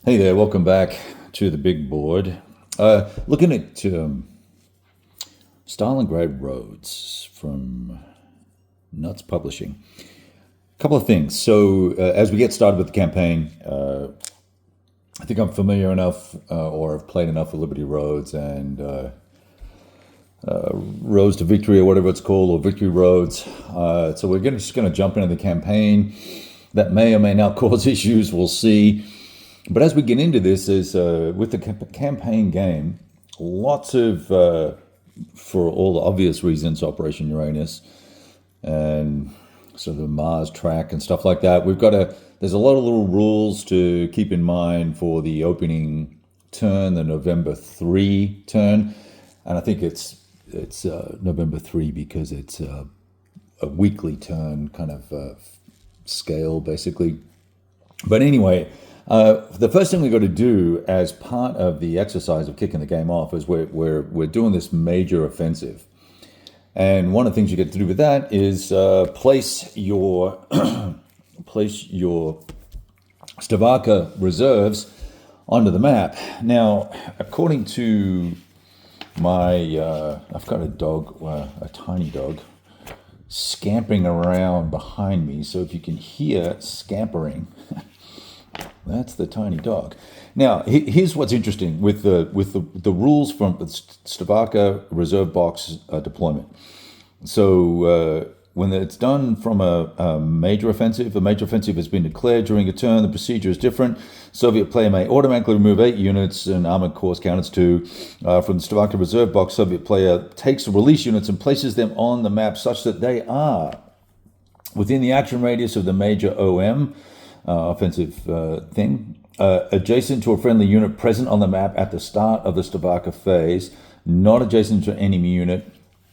Hey there, welcome back to the big board. Looking at Stalingrad Roads from Nuts Publishing. A couple of things. So, as we get started with the campaign, I think I'm familiar enough or have played enough with Liberty Roads and Roads to Victory or whatever it's called, or Victory Roads. So, just going to jump into the campaign. That may or may not cause issues, we'll see. But as we get into this, is with the campaign game, lots of, for all the obvious reasons, Operation Uranus and sort of the Mars track and stuff like that. There's a lot of little rules to keep in mind for the opening turn, the November 3 turn. And I think it's November 3 because it's a weekly turn kind of scale, basically. But anyway, the first thing we got to do as part of the exercise of kicking the game off is we're doing this major offensive, and one of the things you get to do with that is place your Stavka reserves onto the map. Now, according to my, I've got a dog, a tiny dog, scampering around behind me. So if you can hear scampering. That's the tiny dog. Now, here's what's interesting with the rules from the Stavka reserve box deployment. So when it's done from a major offensive has been declared during a turn. The procedure is different. Soviet player may automatically remove 8 units and armored corps counts 2 from the Stavka reserve box. Soviet player takes the release units and places them on the map such that they are within the action radius of the major OM. Offensive thing, adjacent to a friendly unit present on the map at the start of the Stavka phase, not adjacent to an enemy unit,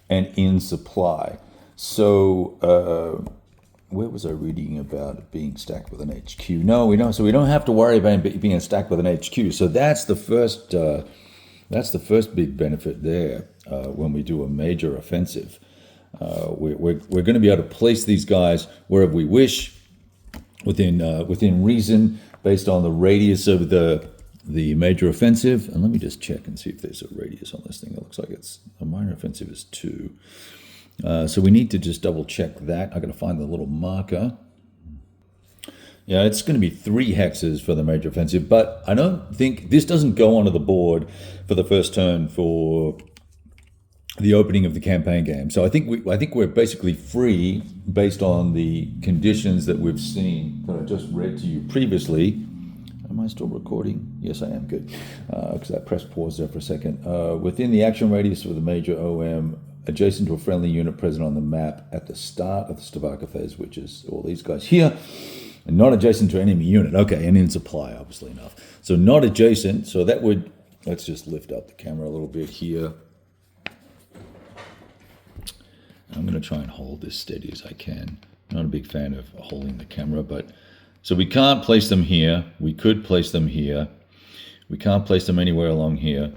and in supply. So, where was I reading about it being stacked with an HQ? No, we don't. So we don't have to worry about it being stacked with an HQ. So that's the first. That's the first big benefit there when we do a major offensive. We're going to be able to place these guys wherever we wish. Within reason, based on the radius of the major offensive. And let me just check and see if there's a radius on this thing. It looks like it's a minor offensive is 2. So we need to just double check that. I got to find the little marker. Yeah, it's going to be 3 hexes for the major offensive, but I don't think this doesn't go onto the board for the first turn for the opening of the campaign game. So I think we're basically free based on the conditions that we've seen that I just read to you previously. Am I still recording? Yes, I am. Good, because I pressed pause there for a second. Within the action radius of the major OM, adjacent to a friendly unit present on the map at the start of the Stavka phase, which is all these guys here, and not adjacent to an enemy unit. Okay, and in supply, obviously enough. So not adjacent. So that would, let's just lift up the camera a little bit here. I'm going to try and hold this steady as I can. I'm not a big fan of holding the camera, but so we can't place them here. We could place them here. We can't place them anywhere along here.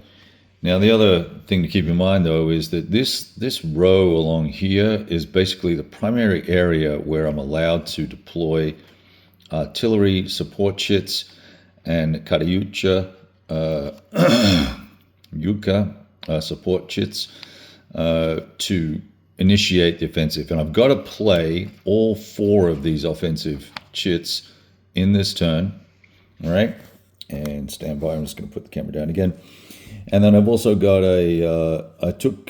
Now, the other thing to keep in mind, though, is that this row along here is basically the primary area where I'm allowed to deploy artillery, support chits, and Katyusha, Yuka support chits to initiate the offensive. And I've got to play all 4 of these offensive chits in this turn. All right, and stand by. I'm just going to put the camera down again. And then I've also got I took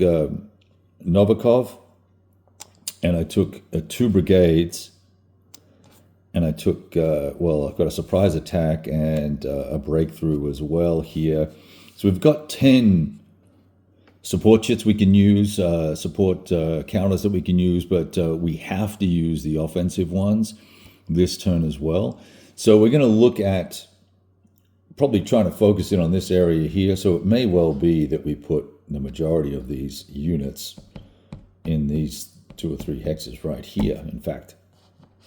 Novikov, and I took 2 brigades, and I took, I've got a surprise attack and a breakthrough as well here. So we've got 10 support chits we can use, support counters that we can use, but we have to use the offensive ones this turn as well. So we're going to look at probably trying to focus in on this area here. So it may well be that we put the majority of these units in these 2 or 3 hexes right here. In fact,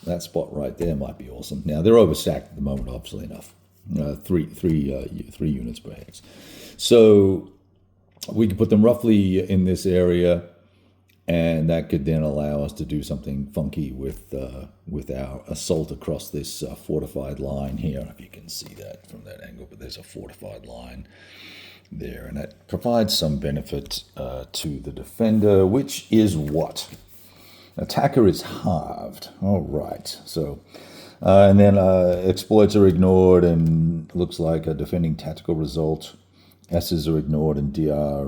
that spot right there might be awesome. Now, they're overstacked at the moment, obviously enough. 3 units per hex. So we can put them roughly in this area, and that could then allow us to do something funky with our assault across this fortified line here. I don't know if you can see that from that angle, but there's a fortified line there, and that provides some benefit to the defender, which is what? Attacker is halved. All right, so and then exploits are ignored, and looks like a defending tactical result. S's are ignored, and DR.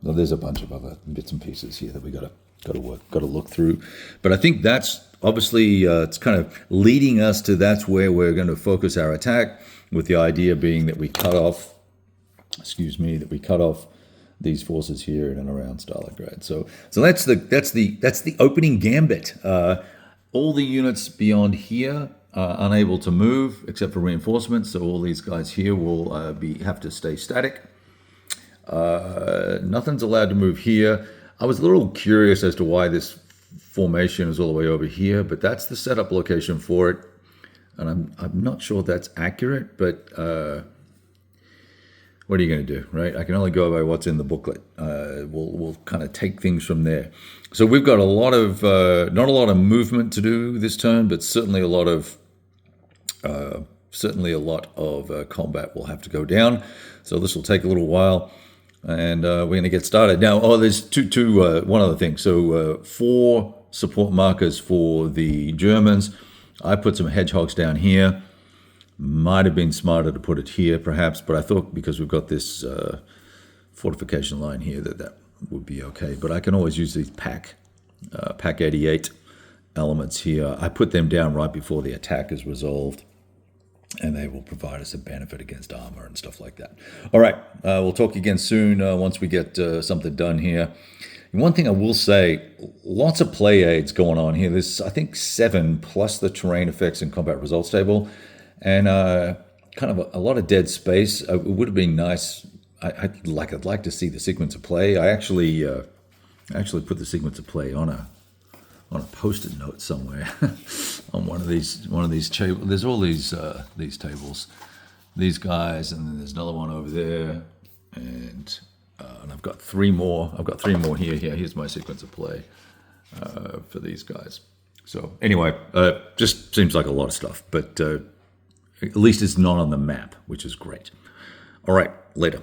Well, there's a bunch of other bits and pieces here that we got to look through. But I think that's obviously it's kind of leading us to that's where we're going to focus our attack, with the idea being that we cut off. That we cut off these forces here in and around Stalingrad. So that's the opening gambit. All the units beyond here are unable to move except for reinforcements. So all these guys here will have to stay static. Nothing's allowed to move here. I was a little curious as to why this formation is all the way over here, but that's the setup location for it. And I'm not sure that's accurate, but what are you going to do, right? I can only go by what's in the booklet. We'll kind of take things from there. So we've got a lot of, not a lot of movement to do this turn, but certainly a lot of combat will have to go down. So this will take a little while, and we're going to get started. Now, there's one other thing. So 4 support markers for the Germans. I put some hedgehogs down here. Might have been smarter to put it here, perhaps, but I thought because we've got this fortification line here that would be okay. But I can always use these Pack 88 elements here. I put them down right before the attack is resolved, and they will provide us a benefit against armor and stuff like that. All right, we'll talk again soon once we get something done here. And one thing I will say, lots of play aids going on here. There's, I think, 7 plus the terrain effects and combat results table. And kind of a lot of dead space. It would have been nice. I'd like to see the sequence of play. I actually put the sequence of play on a post-it note somewhere on one of these tables. There's all these tables, these guys, and then there's another one over there, and I've got 3 more. I've got 3 more here. Here's my sequence of play for these guys. So anyway, just seems like a lot of stuff, but. At least it's not on the map, which is great. All right, later.